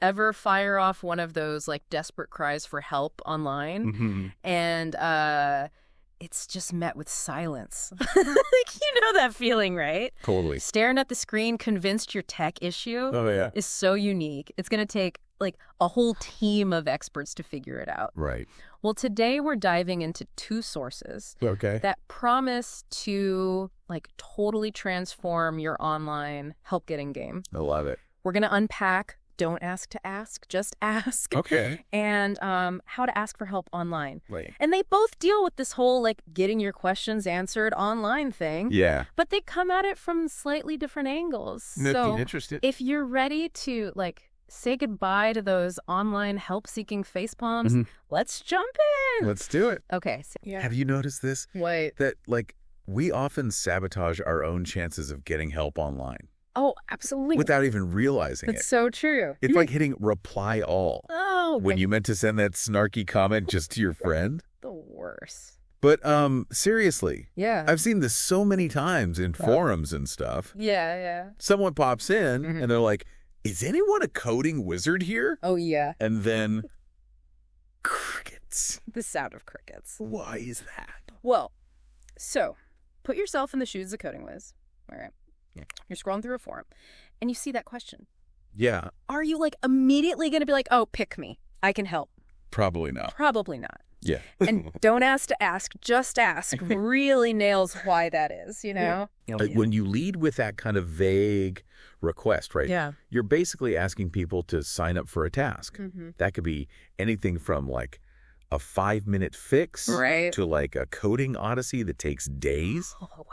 ever fire off one of those like desperate cries for help online and it's just met with silence. Like, you know that feeling, right? Totally. Staring at the screen, convinced your tech issue is so unique. It's going to take like a whole team of experts to figure it out. Right. Well, today we're diving into two sources that promise to like totally transform your online help getting game. I love it. We're going to unpack don't ask to ask, just ask. Okay. And how to ask for help online. Right. And they both deal with this whole like getting your questions answered online thing. Yeah. But they come at it from slightly different angles. So interested. if you're ready to like say goodbye to those online help-seeking facepalms, let's jump in. Let's do it. Okay. So, yeah. Have you noticed this? Wait. That like we often sabotage our own chances of getting help online. Oh, absolutely. Without even realizing it. That's so true. It's like hitting reply all. Oh. When you meant to send that snarky comment just to your friend. The worst. But seriously. Yeah. I've seen this so many times in forums and stuff. Yeah, yeah. Someone pops in and they're like, is anyone a coding wizard here? Oh, yeah. And then crickets. The sound of crickets. Why is that? Well, so put yourself in the shoes of a coding whiz. All right. Yeah. You're scrolling through a forum and you see that question. Yeah. Are you like immediately going to be like, oh, pick me. I can help? Probably not. Probably not. Yeah. And don't ask to ask, just ask really nails why that is, you know? Yeah. When you lead with that kind of vague request, right? Yeah. You're basically asking people to sign up for a task. That could be anything from like a 5-minute fix to like a coding odyssey that takes days. Oh, wow.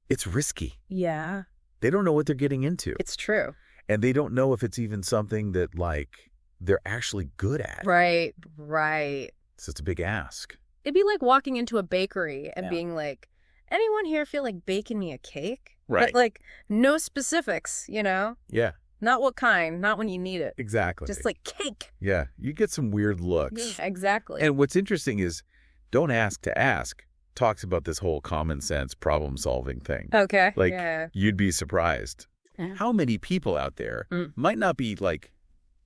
It's risky. Yeah. They don't know what they're getting into. It's true. And they don't know if it's even something that like they're actually good at. Right, right. So it's a big ask. It'd be like walking into a bakery and being like, anyone here feel like baking me a cake? Right. But like no specifics, you know? Yeah. Not what kind, not when you need it. Exactly. Just like cake. Yeah. You get some weird looks. Yeah, exactly. And what's interesting is don't ask to ask talks about this whole common sense problem solving thing. Okay. Like yeah. you'd be surprised how many people out there might not be like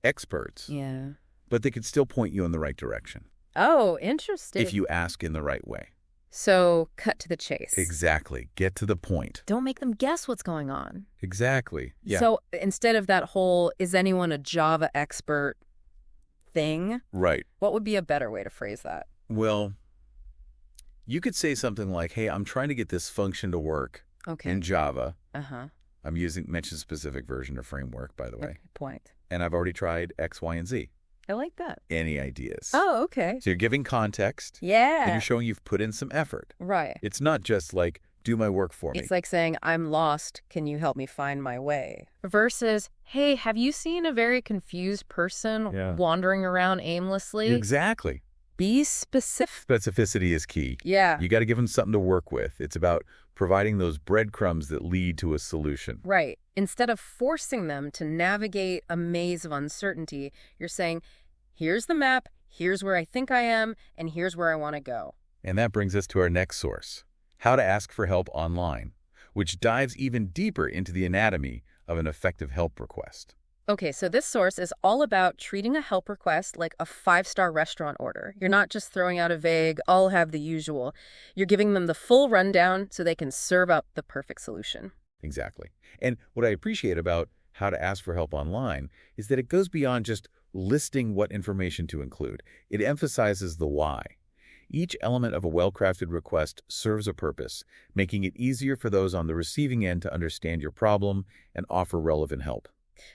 experts. Yeah. But they could still point you in the right direction. Oh, interesting. If you ask in the right way. So, cut to the chase. Exactly. Get to the point. Don't make them guess what's going on. Exactly. Yeah. So, instead of that whole, is anyone a Java expert thing? Right. What would be a better way to phrase that? Well, you could say something like, hey, I'm trying to get this function to work in Java. I'm mention specific version or framework, by the way. Okay, point. And I've already tried X, Y, and Z. I like that. Any ideas? Oh, okay. So you're giving context. Yeah. And you're showing you've put in some effort. Right. It's not just like, do my work for me. It's like saying, I'm lost. Can you help me find my way? Versus, hey, have you seen a very confused person wandering around aimlessly? Exactly. Be specific. Specificity is key. Yeah. You got to give them something to work with. It's about providing those breadcrumbs that lead to a solution. Right. Instead of forcing them to navigate a maze of uncertainty, you're saying, here's the map, here's where I think I am, and here's where I want to go. And that brings us to our next source, How to Ask for Help Online, which dives even deeper into the anatomy of an effective help request. Okay, so this source is all about treating a help request like a 5-star restaurant order. You're not just throwing out a vague, I'll have the usual. You're giving them the full rundown so they can serve up the perfect solution. Exactly. And what I appreciate about How to Ask for Help Online is that it goes beyond just listing what information to include. It emphasizes the why. Each element of a well-crafted request serves a purpose, making it easier for those on the receiving end to understand your problem and offer relevant help.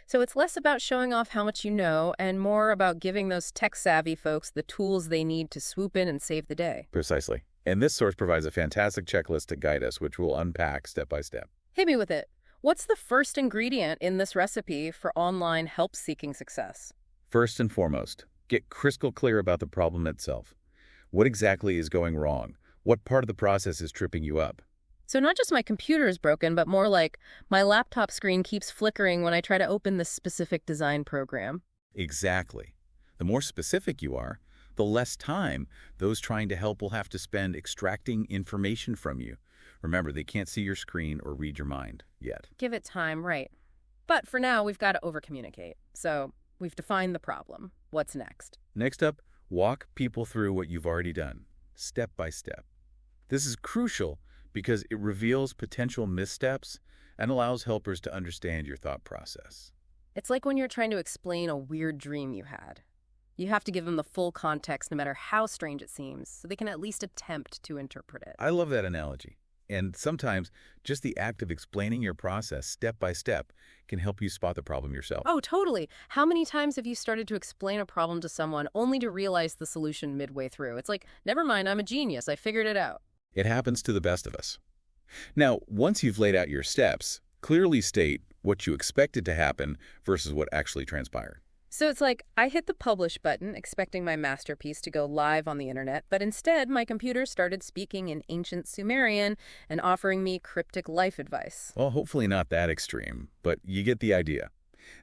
So it's less about showing off how much you know and more about giving those tech-savvy folks the tools they need to swoop in and save the day. Precisely. And this source provides a fantastic checklist to guide us, which we'll unpack step by step. Hit me with it. What's the first ingredient in this recipe for online help-seeking success? First and foremost, get crystal clear about the problem itself. What exactly is going wrong? What part of the process is tripping you up? So not just my computer is broken, but more like my laptop screen keeps flickering when I try to open this specific design program. Exactly. The more specific you are, the less time those trying to help will have to spend extracting information from you. Remember, they can't see your screen or read your mind yet. Give it time, right. But for now, we've got to over-communicate. So we've defined the problem. What's next? Next up, walk people through what you've already done, step by step. This is crucial because it reveals potential missteps and allows helpers to understand your thought process. It's like when you're trying to explain a weird dream you had. You have to give them the full context no matter how strange it seems, so they can at least attempt to interpret it. I love that analogy. And sometimes just the act of explaining your process step by step can help you spot the problem yourself. Oh, totally. How many times have you started to explain a problem to someone only to realize the solution midway through? It's like, never mind, I'm a genius. I figured it out. It happens to the best of us. Now, once you've laid out your steps, clearly state what you expected to happen versus what actually transpired. So it's like, I hit the publish button expecting my masterpiece to go live on the internet, but instead my computer started speaking in ancient Sumerian and offering me cryptic life advice. Well, hopefully not that extreme, but you get the idea.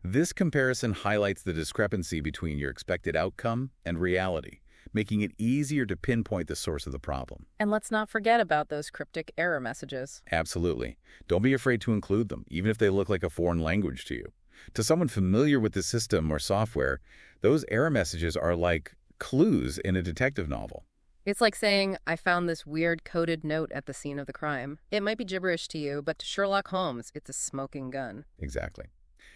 This comparison highlights the discrepancy between your expected outcome and reality, making it easier to pinpoint the source of the problem. And let's not forget about those cryptic error messages. Absolutely. Don't be afraid to include them, even if they look like a foreign language to you. To someone familiar with the system or software, those error messages are like clues in a detective novel. It's like saying, I found this weird coded note at the scene of the crime. It might be gibberish to you, but to Sherlock Holmes, it's a smoking gun. Exactly.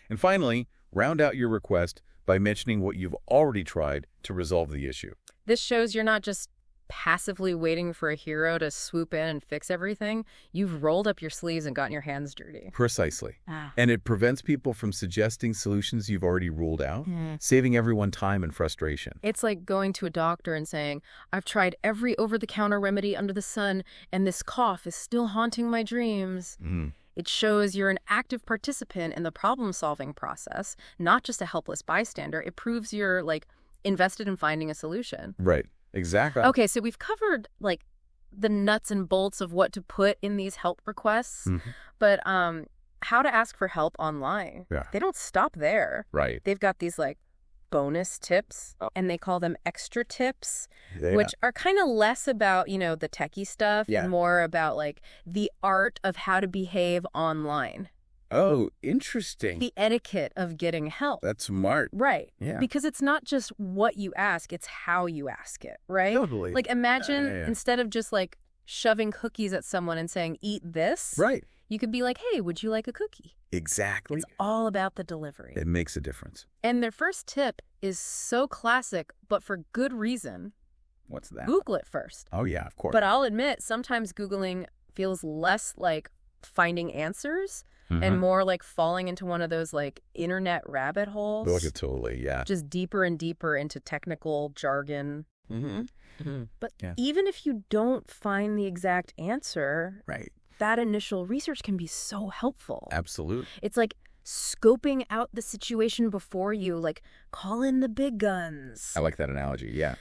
And finally, round out your request by mentioning what you've already tried to resolve the issue. This shows you're not just passively waiting for a hero to swoop in and fix everything. You've rolled up your sleeves and gotten your hands dirty. Precisely. And it prevents people from suggesting solutions you've already ruled out, saving everyone time and frustration. It's like going to a doctor and saying, I've tried every over-the-counter remedy under the sun, and this cough is still haunting my dreams. It shows you're an active participant in the problem-solving process, not just a helpless bystander. It proves you're, invested in finding a solution. Right. Exactly. Okay, so we've covered, the nuts and bolts of what to put in these help requests, but how to ask for help online. Yeah. They don't stop there. Right. They've got these, bonus tips, and they call them extra tips, which are kind of less about, the techie stuff and more about, the art of how to behave online. Oh, interesting. The etiquette of getting help. That's smart. Right. Yeah. Because it's not just what you ask, it's how you ask it, right? Totally. Imagine instead of just shoving cookies at someone and saying, eat this. Right. You could be like, hey, would you like a cookie? Exactly. It's all about the delivery. It makes a difference. And their first tip is so classic, but for good reason. What's that? Google it first. Oh, yeah, of course. But I'll admit, sometimes Googling feels less like finding answers and more like falling into one of those internet rabbit holes. Look, totally, yeah. Just deeper and deeper into technical jargon. But even if you don't find the exact answer, right, that initial research can be so helpful. Absolutely. It's like scoping out the situation before you, call in the big guns. I like that analogy, yeah.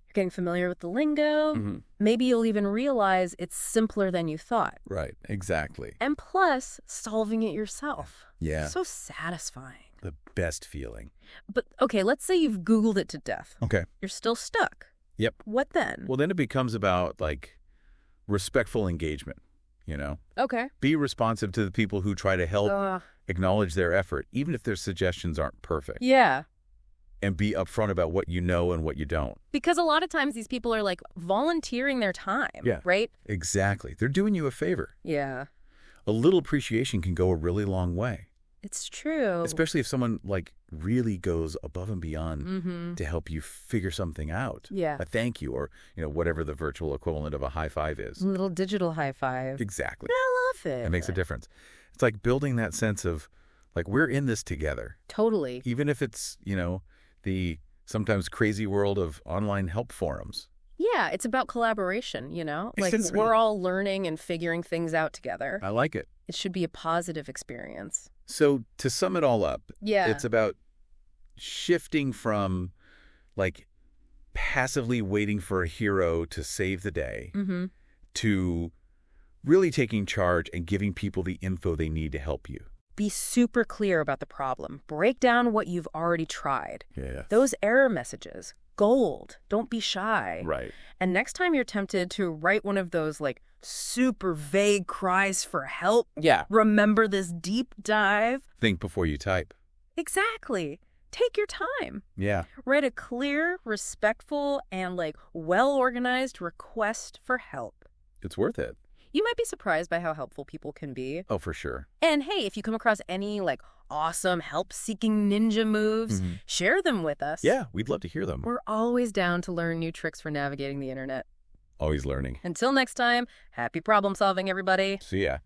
You're getting familiar with the lingo. Maybe you'll even realize it's simpler than you thought. Right, exactly. And plus, solving it yourself. Yeah. So satisfying. The best feeling. But, okay, let's say you've Googled it to death. Okay. You're still stuck. Yep. What then? Well, then it becomes about, respectful engagement, Okay. Be responsive to the people who try to help, acknowledge their effort, even if their suggestions aren't perfect. Yeah. And be upfront about what you know and what you don't. Because a lot of times these people are volunteering their time, right? Exactly. They're doing you a favor. Yeah. A little appreciation can go a really long way. It's true. Especially if someone really goes above and beyond to help you figure something out. Yeah. A thank you or, whatever the virtual equivalent of a high five is. A little digital high five. Exactly. I love it. It makes a difference. It's like building that sense of we're in this together. Totally. Even if it's, the sometimes crazy world of online help forums. Yeah, it's about collaboration, It's we're all learning and figuring things out together. I like it. It should be a positive experience. So to sum it all up, yeah, it's about shifting from passively waiting for a hero to save the day to really taking charge and giving people the info they need to help you. Be super clear about the problem. Break down what you've already tried. Yeah. Those error messages, gold. Don't be shy. Right. And next time you're tempted to write one of those super vague cries for help, remember this deep dive. Think before you type. Exactly. Take your time. Yeah. Write a clear, respectful, and well-organized request for help. It's worth it. You might be surprised by how helpful people can be. Oh, for sure. And hey, if you come across any awesome help-seeking ninja moves, share them with us. Yeah, we'd love to hear them. We're always down to learn new tricks for navigating the internet. Always learning. Until next time, happy problem solving, everybody. See ya.